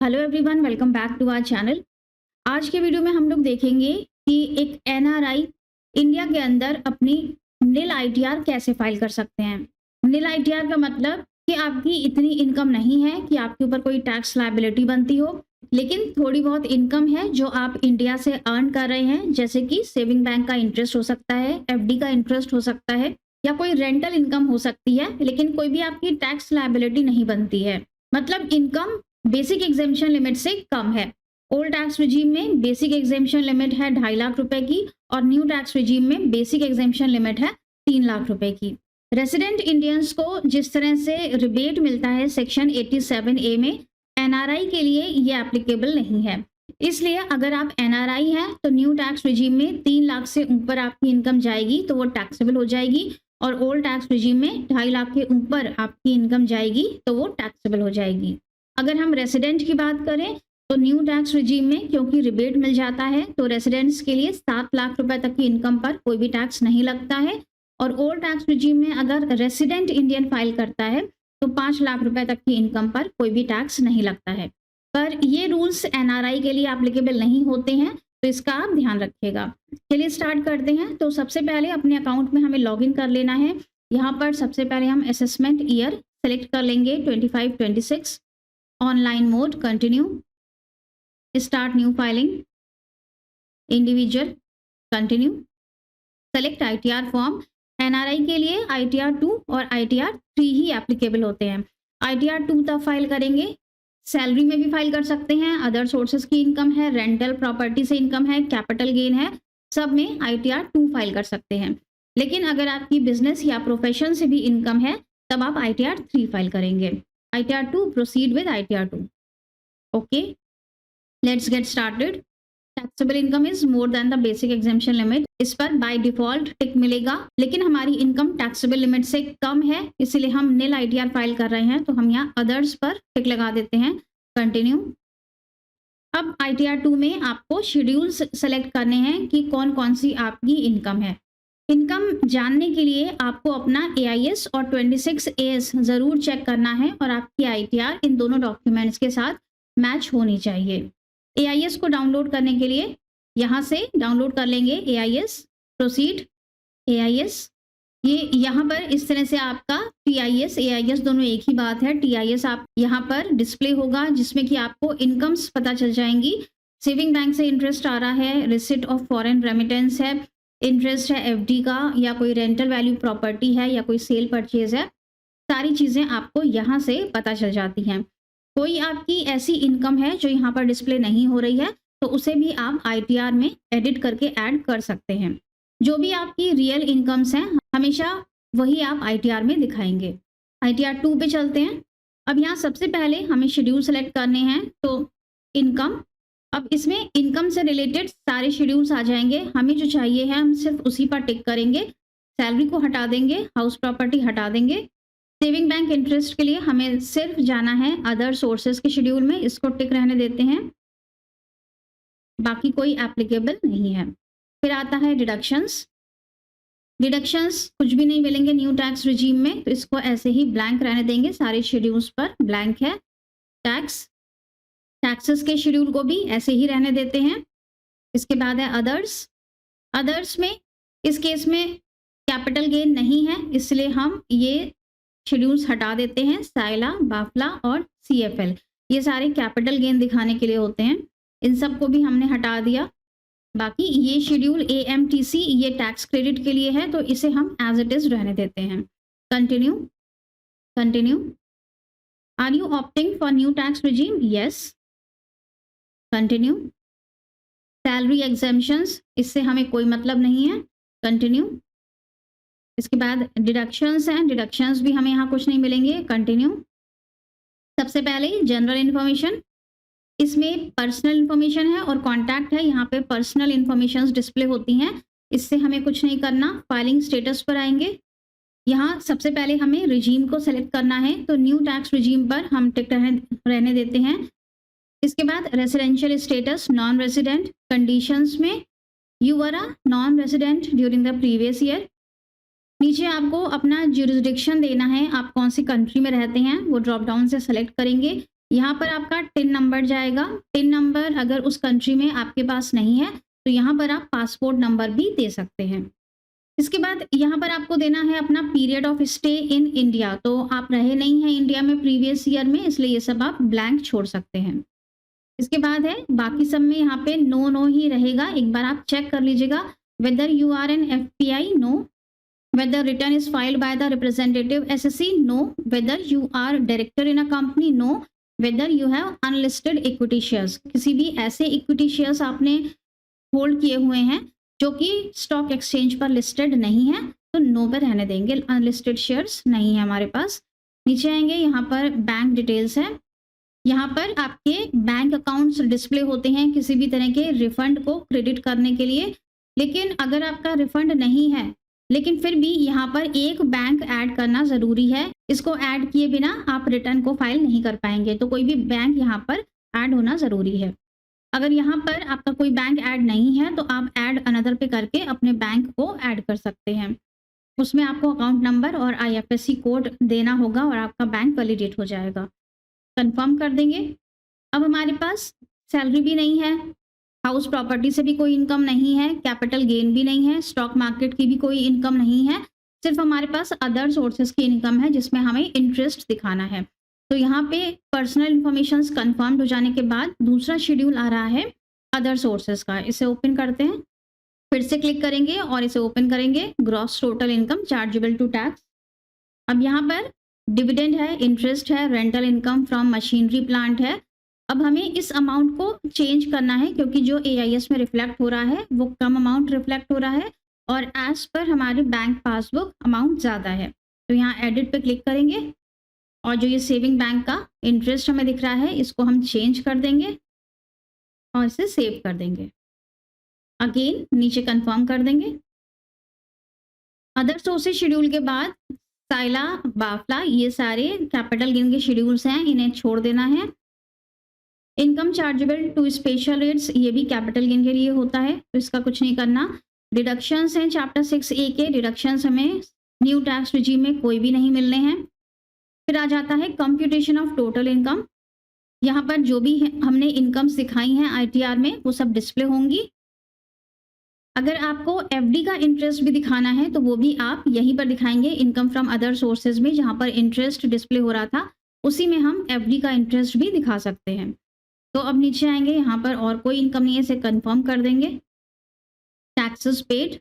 Hello everyone, welcome back to our channel. आज के video में हम लोग देखेंगे कि एक एनआरआई इंडिया के अंदर अपनी निल आईटीआर कैसे फाइल कर सकते हैं। निल आईटीआर का मतलब कि आपकी इतनी इनकम नहीं है कि आपके ऊपर कोई टैक्स लायबिलिटी बनती हो, लेकिन थोड़ी बहुत इनकम है जो आप इंडिया से अर्न कर रहे हैं, जैसे कि सेविंग बैंक का इंटरेस्ट हो सकता है, एफडी का इंटरेस्ट हो सकता है, या कोई रेंटल इनकम हो सकती है, लेकिन कोई भी आपकी टैक्स लायबिलिटी नहीं बनती है। मतलब इनकम बेसिक एग्जेम्पशन लिमिट से कम है। ओल्ड टैक्स रिजीम में बेसिक एग्जेम्पशन लिमिट है 2.5 लाख रुपए की और न्यू टैक्स रिजीम में बेसिक एग्जेम्पशन लिमिट है 3 लाख रुपए की। रेसिडेंट इंडियंस को जिस तरह से रिबेट मिलता है सेक्शन 87A में, एनआरआई के लिए ये एप्लीकेबल नहीं है। इसलिए अगर आप एनआरआई हैं तो न्यू टैक्स रिजीम में 3 लाख से ऊपर आपकी इनकम जाएगी तो वो टैक्सेबल हो जाएगी, और ओल्ड टैक्स रिजीम में 2.5 लाख के ऊपर आपकी इनकम जाएगी तो वो टैक्सेबल हो जाएगी। अगर हम रेसिडेंट की बात करें तो न्यू टैक्स रिजीम में क्योंकि रिबेट मिल जाता है तो रेसिडेंट्स के लिए 7 लाख रुपए तक की इनकम पर कोई भी टैक्स नहीं लगता है, और ओल्ड टैक्स रिजीम में अगर रेसिडेंट इंडियन फाइल करता है तो 5 लाख रुपए तक की इनकम पर कोई भी टैक्स नहीं लगता है। पर ये रूल्स एनआरआई के लिए एप्लीकेबल नहीं होते हैं, तो इसका आप ध्यान रखिएगा। चलिए स्टार्ट करते हैं। तो सबसे पहले अपने अकाउंट में हमें लॉगिन कर लेना है। यहाँ पर सबसे पहले हम असेसमेंट ईयर सेलेक्ट कर लेंगे 25-26, online mode, continue, start new filing, individual, continue, select ITR form. NRI के लिए आईटीआर 2 और आईटीआर 3 ही एप्लीकेबल होते हैं। आईटीआर 2 तब फाइल करेंगे, सैलरी में भी फाइल कर सकते हैं, अदर सोर्सेज की इनकम है, रेंटल प्रॉपर्टी से इनकम है, कैपिटल गेन है, सब में आईटीआर 2 फाइल कर सकते हैं। लेकिन अगर आपकी बिजनेस या प्रोफेशन से भी इनकम है तब आप आईटीआर 3 फाइल करेंगे। ITR 2, proceed with ITR 2. Okay, let's get started. Taxable income is more than the basic exemption limit. इस पर by default टिक मिलेगा, लेकिन हमारी इनकम टैक्सेबल लिमिट से कम है, इसलिए हम नील ITR फाइल कर रहे हैं, तो हम यहाँ अदर्स पर टिक लगा देते हैं, कंटिन्यू। अब ITR 2 में आपको शेड्यूल्स सेलेक्ट करने हैं कि कौन कौन सी आपकी इनकम है। इनकम जानने के लिए आपको अपना AIS और 26AS ज़रूर चेक करना है, और आपकी ITR इन दोनों डॉक्यूमेंट्स के साथ मैच होनी चाहिए। AIS को डाउनलोड करने के लिए यहाँ से डाउनलोड कर लेंगे AIS, प्रोसीड, AIS। ये यहाँ पर इस तरह से आपका TIS, AIS दोनों एक ही बात है। TIS आप यहाँ पर डिस्प्ले होगा जिसमें कि आपको इनकम्स पता चल जाएंगी। सेविंग बैंक से इंटरेस्ट आ रहा है, रिसिट ऑफ फॉरेन रेमिटेंस है, इंटरेस्ट है एफडी का, या कोई रेंटल वैल्यू प्रॉपर्टी है, या कोई सेल परचेज है, सारी चीज़ें आपको यहाँ से पता चल जाती हैं। कोई आपकी ऐसी इनकम है जो यहाँ पर डिस्प्ले नहीं हो रही है तो उसे भी आप आईटीआर में एडिट करके ऐड कर सकते हैं। जो भी आपकी रियल इनकम्स हैं हमेशा वही आप आईटीआर में दिखाएंगे। आईटीआर 2 पे चलते हैं। अब यहाँ सबसे पहले हमें शेड्यूल सेलेक्ट करने हैं, तो इनकम। अब इसमें इनकम से रिलेटेड सारे शेड्यूल्स आ जाएंगे, हमें जो चाहिए है हम सिर्फ उसी पर टिक करेंगे। सैलरी को हटा देंगे, हाउस प्रॉपर्टी हटा देंगे। सेविंग बैंक इंटरेस्ट के लिए हमें सिर्फ जाना है अदर सोर्सेज के शेड्यूल में, इसको टिक रहने देते हैं, बाकी कोई एप्लीकेबल नहीं है। फिर आता है डिडक्शंस। डिडक्शंस कुछ भी नहीं मिलेंगे न्यू टैक्स रिजीम में, तो इसको ऐसे ही ब्लैंक रहने देंगे, सारे शेड्यूल्स पर ब्लैंक है। टैक्सेस के शेड्यूल को भी ऐसे ही रहने देते हैं। इसके बाद है अदर्स। अदर्स में इस केस में कैपिटल गेन नहीं है, इसलिए हम ये शेड्यूल्स हटा देते हैं। साइला, बाफला और CFL ये सारे कैपिटल गेन दिखाने के लिए होते हैं, इन सब को भी हमने हटा दिया। बाकी ये शेड्यूल AMTC ये टैक्स क्रेडिट के लिए है, तो इसे हम एज इट इज रहने देते हैं। Continue, continue. Are you opting for new tax regime? Yes, continue. Salary exemptions, इससे हमें कोई मतलब नहीं है, कंटिन्यू। इसके बाद डिडक्शंस हैं, डिडक्शंस भी हमें यहाँ कुछ नहीं मिलेंगे, कंटिन्यू। सबसे पहले जनरल इन्फॉर्मेशन, इसमें पर्सनल इन्फॉर्मेशन है और कॉन्टैक्ट है, यहाँ पे पर्सनल इन्फॉर्मेशन डिस्प्ले होती हैं, इससे हमें कुछ नहीं करना। फाइलिंग स्टेटस पर आएंगे, यहाँ सबसे पहले हमें रिजीम को सेलेक्ट करना है, तो न्यू टैक्स रिजीम पर हम टिक रहने देते हैं। इसके बाद residential status, non resident. Conditions में you were a non resident during the previous year. नीचे आपको अपना ज्यूरिसडिक्शन देना है, आप कौन सी कंट्री में रहते हैं वो ड्रॉप डाउन से सेलेक्ट करेंगे। यहाँ पर आपका टिन नंबर जाएगा। टिन नंबर अगर उस कंट्री में आपके पास नहीं है तो यहाँ पर आप पासपोर्ट नंबर भी दे सकते हैं। इसके बाद यहाँ पर आपको देना है अपना period of stay in India. तो आप रहे नहीं हैं इंडिया में प्रीवियस ईयर में, इसलिए ये सब आप ब्लैंक छोड़ सकते हैं। इसके बाद है बाकी सब में यहाँ पे नो नो ही रहेगा। एक बार आप चेक कर लीजिएगा, whether you are an FPI, no, whether return is filed by the representative SSC, no, whether you are director in a company, no, whether you have unlisted equity shares, किसी भी ऐसे equity shares आपने hold किए हुए हैं जो कि stock exchange पर लिस्टेड नहीं है, तो नो पे रहने देंगे, अनलिस्टेड शेयर्स नहीं है हमारे पास। नीचे आएंगे, यहाँ पर बैंक डिटेल्स है। यहाँ पर आपके बैंक अकाउंट्स डिस्प्ले होते हैं किसी भी तरह के रिफंड को क्रेडिट करने के लिए। लेकिन अगर आपका रिफंड नहीं है, लेकिन फिर भी यहाँ पर एक बैंक ऐड करना ज़रूरी है। इसको ऐड किए बिना आप रिटर्न को फाइल नहीं कर पाएंगे, तो कोई भी बैंक यहाँ पर ऐड होना ज़रूरी है। अगर यहाँ पर आपका कोई बैंक ऐड नहीं है तो आप ऐड अनदर पे करके अपने बैंक को ऐड कर सकते हैं। उसमें आपको अकाउंट नंबर और आईएफएससी कोड देना होगा और आपका बैंक वैलिडेट हो जाएगा। कंफर्म कर देंगे। अब हमारे पास सैलरी भी नहीं है, हाउस प्रॉपर्टी से भी कोई इनकम नहीं है, कैपिटल गेन भी नहीं है, स्टॉक मार्केट की भी कोई इनकम नहीं है, सिर्फ हमारे पास अदर सोर्सेज की इनकम है जिसमें हमें इंटरेस्ट दिखाना है। तो यहाँ पे पर्सनल इन्फॉर्मेशन कंफर्म हो जाने के बाद दूसरा शेड्यूल आ रहा है अदर सोर्सेज का। इसे ओपन करते हैं, फिर से क्लिक करेंगे और इसे ओपन करेंगे। Gross total income chargeable to tax. अब यहाँ पर डिविडेंड है, इंटरेस्ट है, rental income from machinery plant है। अब हमें इस अमाउंट को चेंज करना है क्योंकि जो एआईएस में रिफ्लेक्ट हो रहा है वो कम अमाउंट रिफ्लेक्ट हो रहा है और एज पर हमारे बैंक पासबुक अमाउंट ज़्यादा है। तो यहाँ एडिट पे क्लिक करेंगे और जो ये सेविंग बैंक का इंटरेस्ट हमें दिख रहा है इसको हम चेंज कर देंगे और इसे सेव कर देंगे। अगेन नीचे कंफर्म कर देंगे। अदर सोर्सेज शेड्यूल के बाद साइला, बाफला, ये सारे कैपिटल गेन के शेड्यूल्स हैं, इन्हें छोड़ देना है। Income chargeable to special rates, ये भी कैपिटल गेन के लिए होता है, तो इसका कुछ नहीं करना। डिडक्शंस हैं चैप्टर 6A के, डिडक्शंस हमें न्यू टैक्स रिजीम में कोई भी नहीं मिलने हैं। फिर आ जाता है कंप्यूटेशन ऑफ टोटल इनकम। यहाँ पर जो भी हमने इनकम्स दिखाई हैं आईटीआर में वो सब डिस्प्ले होंगी। अगर आपको एफडी का इंटरेस्ट भी दिखाना है तो वो भी आप यहीं पर दिखाएंगे, इनकम फ्रॉम अदर सोर्सेज में जहाँ पर इंटरेस्ट डिस्प्ले हो रहा था उसी में हम एफडी का इंटरेस्ट भी दिखा सकते हैं। तो अब नीचे आएंगे, यहाँ पर और कोई इनकम नहीं है, इसे कंफर्म कर देंगे। टैक्सेस पेड,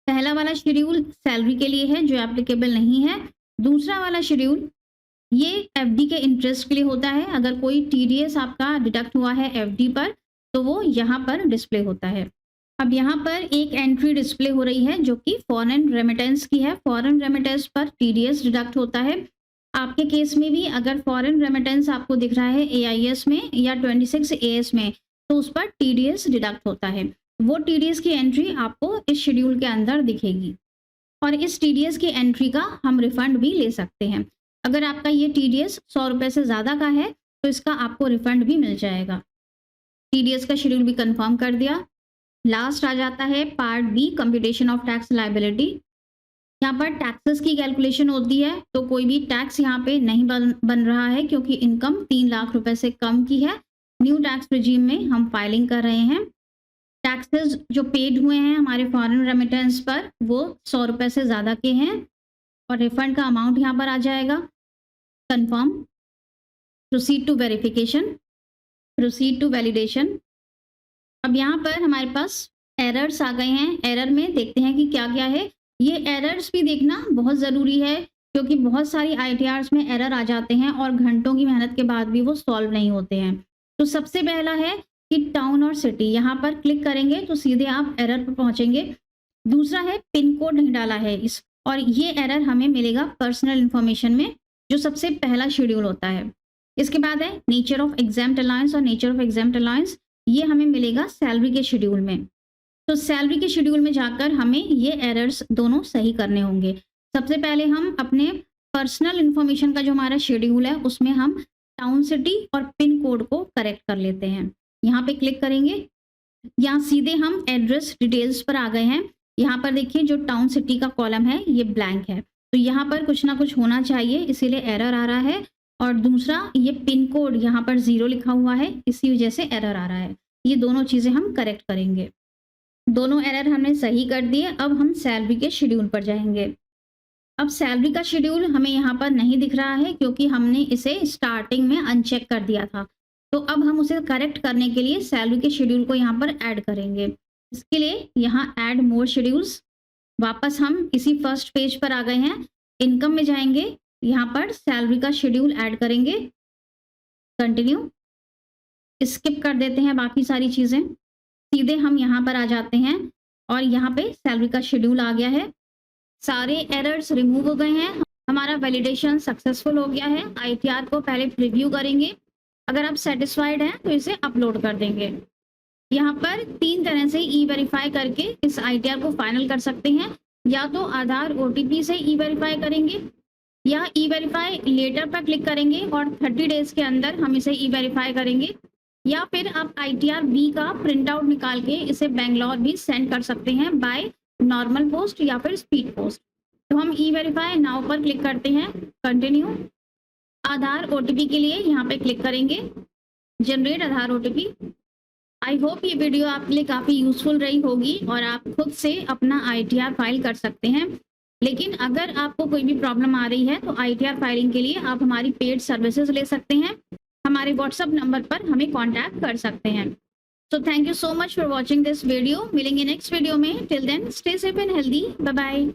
पहला वाला शेड्यूल सैलरी के लिए है जो एप्लीकेबल नहीं है। दूसरा वाला शेड्यूल ये एफडी के इंटरेस्ट के लिए होता है। अगर कोई टीडीएस आपका डिडक्ट हुआ है एफडी पर तो वो यहाँ पर डिस्प्ले होता है। अब यहाँ पर एक एंट्री डिस्प्ले हो रही है जो कि फॉरेन रेमिटेंस की है। फॉरेन रेमिटेंस पर टीडीएस डिडक्ट होता है। आपके केस में भी अगर फॉरेन रेमिटेंस आपको दिख रहा है एआईएस में या 26AS में तो उस पर टीडीएस डिडक्ट होता है। वो टीडीएस की एंट्री आपको इस शेड्यूल के अंदर दिखेगी और इस टीडीएस की एंट्री का हम रिफंड भी ले सकते हैं। अगर आपका ये टीडीएस 100 रुपये से ज़्यादा का है तो इसका आपको रिफंड भी मिल जाएगा। टीडीएस का शेड्यूल भी कंफर्म कर दिया। लास्ट आ जाता है part B, computation of tax liability. यहाँ पर टैक्सेस की कैलकुलेशन होती है तो कोई भी टैक्स यहाँ पे नहीं बन रहा है क्योंकि इनकम 3 लाख रुपए से कम की है। न्यू टैक्स रिजीम में हम फाइलिंग कर रहे हैं। टैक्सेस जो पेड हुए हैं हमारे फॉरेन रेमिटेंस पर वो 100 रुपये से ज़्यादा के हैं और रिफंड का अमाउंट यहाँ पर आ जाएगा। Confirm, proceed to verification, proceed to validation. अब यहाँ पर हमारे पास एरर्स आ गए हैं। एरर में देखते हैं कि क्या क्या है। ये एरर्स भी देखना बहुत ज़रूरी है क्योंकि बहुत सारी आईटीआर्स में एरर आ जाते हैं और घंटों की मेहनत के बाद भी वो सॉल्व नहीं होते हैं। तो सबसे पहला है कि टाउन और सिटी, यहाँ पर क्लिक करेंगे तो सीधे आप एरर पर पहुँचेंगे। दूसरा है पिन कोड नहीं डाला है इस, और ये एरर हमें मिलेगा पर्सनल इन्फॉर्मेशन में जो सबसे पहला शेड्यूल होता है। इसके बाद है नेचर ऑफ एग्जाम्प्ट अलाउंस और नेचर ऑफ एग्जाम्प्ट अलाउंस, ये हमें मिलेगा सैलरी के शेड्यूल में। तो सैलरी के शेड्यूल में जाकर हमें ये एरर्स दोनों सही करने होंगे। सबसे पहले हम अपने पर्सनल इन्फॉर्मेशन का जो हमारा शेड्यूल है उसमें हम टाउन, सिटी और पिन कोड को करेक्ट कर लेते हैं। यहाँ पे क्लिक करेंगे, यहाँ सीधे हम एड्रेस डिटेल्स पर आ गए हैं। यहाँ पर देखिए जो टाउन सिटी का कॉलम है ये ब्लैंक है, तो यहाँ पर कुछ ना कुछ होना चाहिए इसीलिए एरर आ रहा है। और दूसरा ये पिन कोड यहाँ पर 0 लिखा हुआ है, इसी वजह से एरर आ रहा है। ये दोनों चीज़ें हम करेक्ट करेंगे। दोनों एरर हमने सही कर दिए। अब हम सैलरी के शेड्यूल पर जाएंगे। अब सैलरी का शेड्यूल हमें यहाँ पर नहीं दिख रहा है क्योंकि हमने इसे स्टार्टिंग में अनचेक कर दिया था। तो अब हम उसे करेक्ट करने के लिए सैलरी के शेड्यूल को यहाँ पर ऐड करेंगे। इसके लिए यहाँ ऐड मोर शेड्यूल्स, वापस हम इसी फर्स्ट पेज पर आ गए हैं। इनकम में जाएंगे, यहाँ पर सैलरी का शेड्यूल ऐड करेंगे, कंटिन्यू, स्किप कर देते हैं बाकी सारी चीज़ें, सीधे हम यहाँ पर आ जाते हैं और यहाँ पे सैलरी का शेड्यूल आ गया है। सारे एरर्स रिमूव हो गए हैं, हमारा वैलिडेशन सक्सेसफुल हो गया है। आईटीआर को पहले प्रीव्यू करेंगे, अगर आप सेटिस्फाइड हैं तो इसे अपलोड कर देंगे। यहाँ पर 3 तरह से ई वेरीफाई करके इस आईटीआर को फाइनल कर सकते हैं। या तो आधार ओटीपी से ई वेरीफाई करेंगे या ई वेरीफाई लेटर पर क्लिक करेंगे और 30 डेज के अंदर हम इसे ई वेरीफाई करेंगे। या फिर आप आईटीआर बी का प्रिंट आउट निकाल के इसे बेंगलोर भी सेंड कर सकते हैं बाय नॉर्मल पोस्ट या फिर स्पीड पोस्ट। तो हम ई वेरीफाई नाउ पर क्लिक करते हैं, कंटिन्यू। आधार ओटीपी के लिए यहाँ पे क्लिक करेंगे, generate Aadhaar OTP. I hope ये वीडियो आपके लिए काफ़ी यूजफुल रही होगी और आप खुद से अपना आईटीआर फाइल कर सकते हैं। लेकिन अगर आपको कोई भी प्रॉब्लम आ रही है तो आईटीआर फाइलिंग के लिए आप हमारी पेड सर्विसेज ले सकते हैं। हमारे व्हाट्सएप नंबर पर हमें कांटेक्ट कर सकते हैं। So thank you so much for watching this video. मिलेंगे नेक्स्ट वीडियो में। Till then stay safe and healthy. Bye bye.